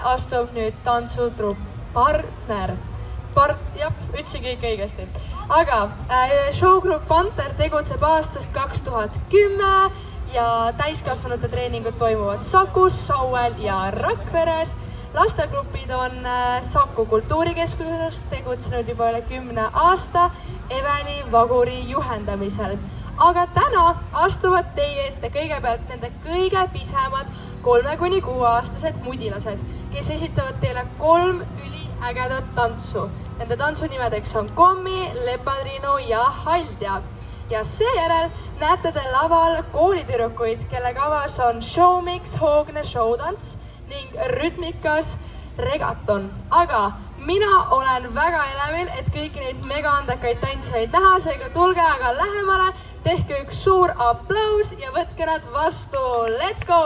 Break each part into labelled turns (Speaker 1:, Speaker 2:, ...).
Speaker 1: astub nüüd tantsutrupp Partner. Jah, ütlesin kõik õigesti. Aga showgrupp Panter tegutseb aastast 2010 ja täiskasvanute treeningud toimuvad Sakus, Sauel ja Rakveres. Lastegrupid on Saku kultuurikeskuses tegutsenud juba üle 10 aasta Eveli Vaguri juhendamisel. Aga täna astuvad teie ette kõigepealt nende kõige pisemad 3–6-aastased mudilased, kes esitavad teile 3 üliägedat tantsu. Nende tantsunimedeks on Kommi, Lepadrinu ja Haldja. Ja seejärel näete te laval koolitüdrukuid, kelle kavas on showmix, hoogne showtants ning rütmikas regaton. Aga mina olen väga elevil, et kõiki neid megaandekaid tantsijaid näha, seega tulge aga lähemale, tehke üks suur aplaus ja võtke nad vastu. Let's go!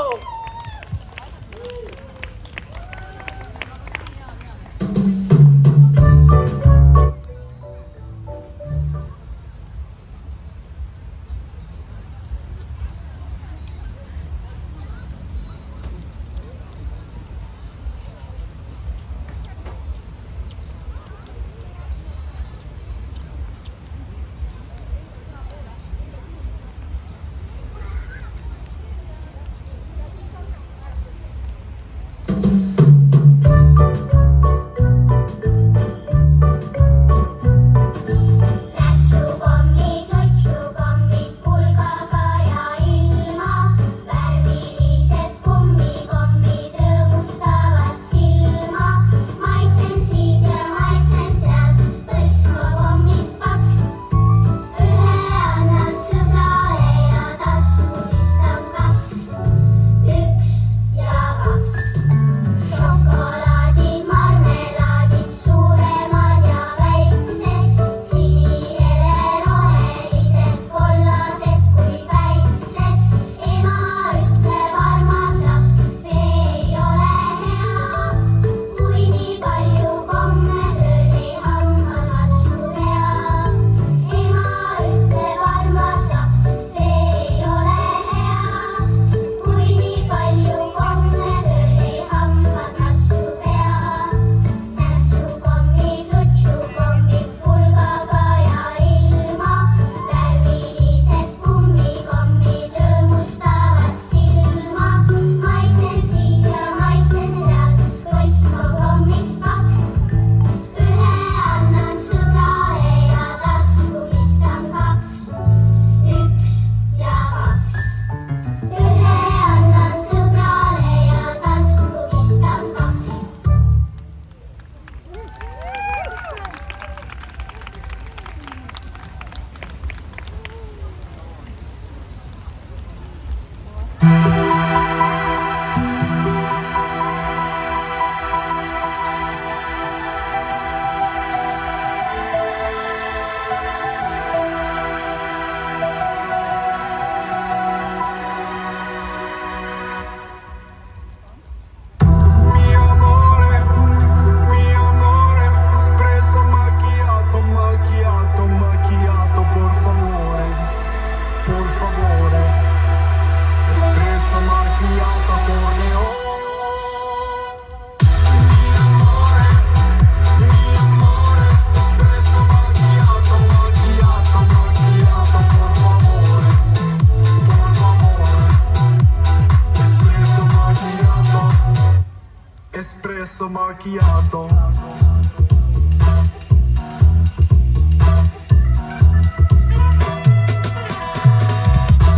Speaker 2: espresso macchiato.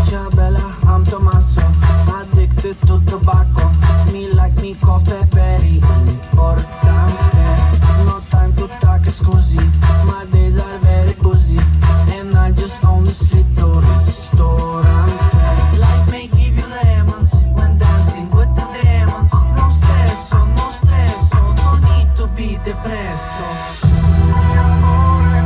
Speaker 2: Ciao bella, I'm Tommaso, addicted to tobacco. Me like me coffee very importante. No time to talk scusi, my days are very busy. And I just own the street to ristorante. Life may give you lemons when dancing with the demons. No stress, no need to be depresso. Mi amore,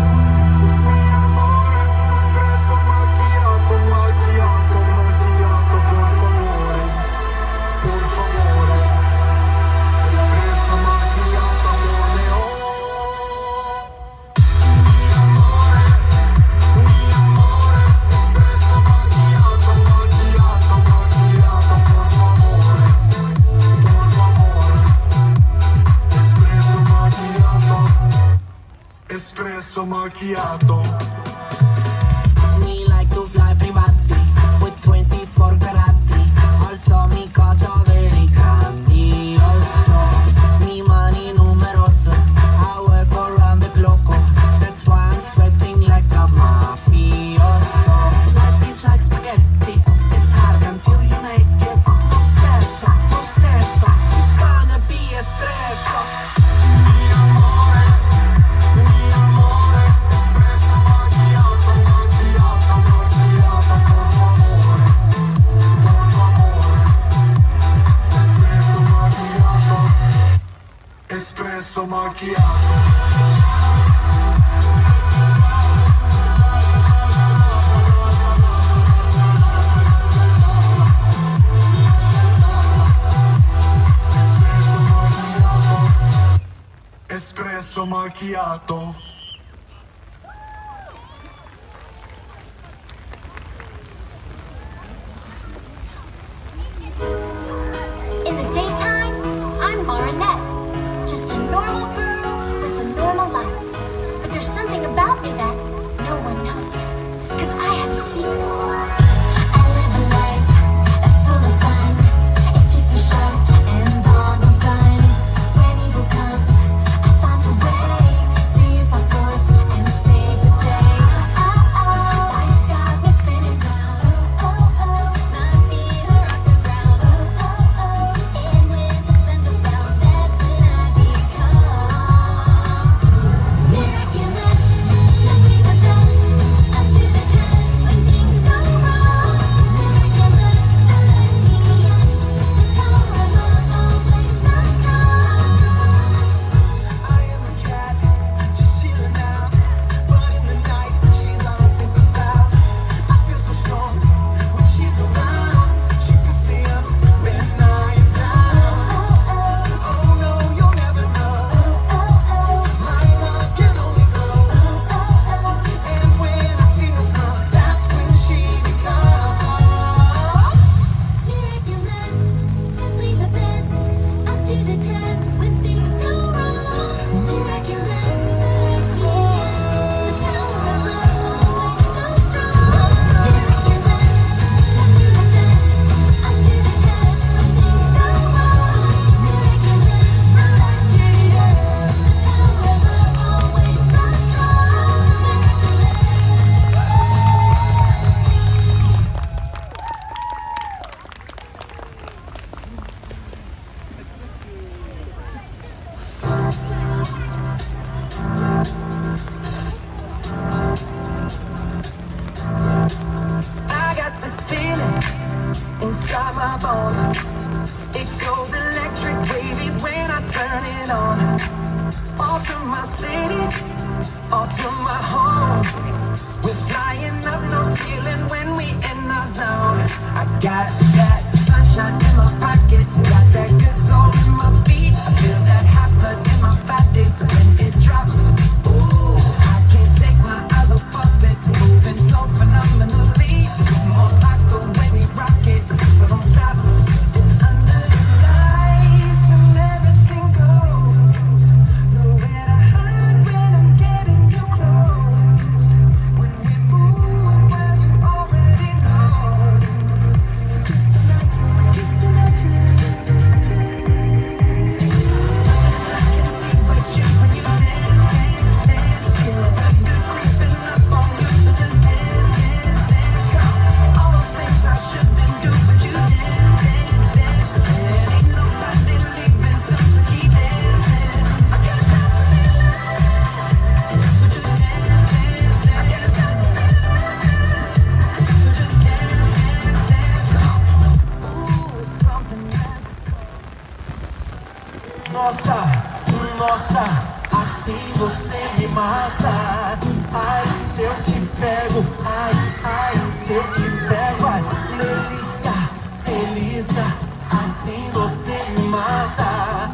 Speaker 2: espresso macchiato, macchiato, macchiato, por favore, espresso macchiato con leone. Mi amore, espresso macchiato, macchiato, macchiato, por favore, espresso macchiato. Me like to fly privati with 24 carati. Also mi casa very grandioso. Mi mani numerose. I work around the clock. That's why I'm sweating like a mafioso. Life is like spaghetti. It's hard until you make it. No stress, no stress. It's gonna be espresso. Mi amore, espresso macchiato, macchiato, macchiato, por favore, espresso macchiato, espresso macchiato. Espresso macchiato.
Speaker 3: In the daytime, I'm Marinette, just a normal girl with a normal life. But there's something about me that no one knows yet, 'cause I have a secret. I live a life that's full of fun. It keeps me sharp and on the run. When evil comes, I find a way to use my force and save the day. Life's got me spinning round. My feet are off the ground. And when the sun goes down, that's when I become miraculous, simply the best. Up to the test when things go wrong. Miraculous, the luckiest. The power of love always so strong.
Speaker 2: I am a cat, just chilling out. But in the night, she's all I think about. I feel so strong when she's around. She picks me up when I am down. Oh no, you'll never know. My love can only grow. And when I see her smile, that's when she becomes
Speaker 3: Miraculous, simply the best. Up to the test when things go wrong. Miraculous, the luckiest. The power of love always so strong. Miraculous, simply the best. Up to the test when things go wrong. Miraculous, the luckiest. The power of love always so strong.
Speaker 2: I got this feeling inside my bones. It goes electric wavy when I turn it on. Off from my city, off from my home. We're flying up, no ceiling when we in our zone. I got that sunshine in my pocket, got that good soul in my feet. I feel that hot blood in my body when it drops. Ooh, I can't take my eyes off of it, moving so phenomenally. More like the way we rock it, so don't stop. Under the lights when everything goes, nowhere to hide when I'm getting you close. When we move, well you already know. So just imagine, just imagine, just imagine. I can see what you when you dance, dance, dance. Feel the thunder creeping up on you, so just dance, dance, dance. Come, all those things I shouldn't do, but you dance, dance, dance. There ain't nobody leaving soon, so keep dancing. I gotta stop the feeling, so just dance, dance, dance. I gotta stop the feeling, so just dance, dance, dance. Ooh, it's something magical. Nossa, nossa, assim você me mata. Ai, se eu te pego, ai, ai, se eu te pego, ai, delícia, delícia, assim você me mata.